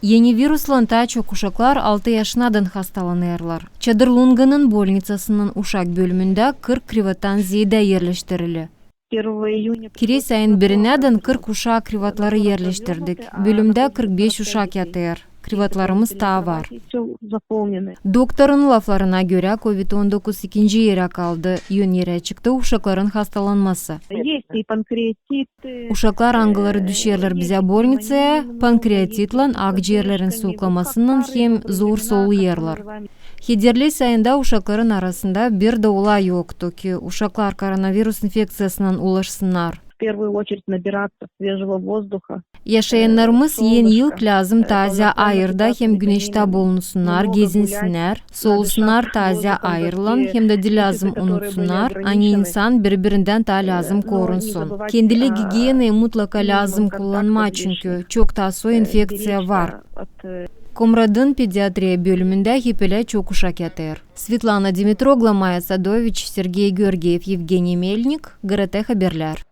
Yeni viruslan taçok uşaklar 6 yaşınadan hastalanırlar. Çadırlunga'nın больницасının uşak bölümünde 40 krivattan ziyade yerleştirili. Kiri sayın birinadan 40 uşak krivatları yerleştirdik. Bölümde 45 uşak yatır. Krivatlarımız daha var. Doktorun laflarına göre COVID-19 ikinci yere kaldı. Yön yere çıktı uşakların hastalanması. Uşaklar angıları düşerler bize больницaya, pankreatitlan akciğerlerin soğuklamasından hem zor soğuyarlar. Hederli sayında uşakların arasında bir de olay yoktu ki uşaklar koronavirus infeksiyasından ulaşsınlar. Yaşayanlarımız yeni yıl lazım taze ayırda hem güneşte bulunsunlar, gezinsinler, solusunlar taze ayrılan hem de lazım unutsunlar. Ani insan birbirinden daha lazım korunsun. Kendili higiyeni mutlaka lazım kullanma çünkü çok da soy infeksiya var. Komrad'ın pediatriya bölümünde hepele çok uşak yatır. Svetlana Dimitrogla, Maya Sadovich, Sergey Georgiev, Evgeniy Melnik, GRT Haberler.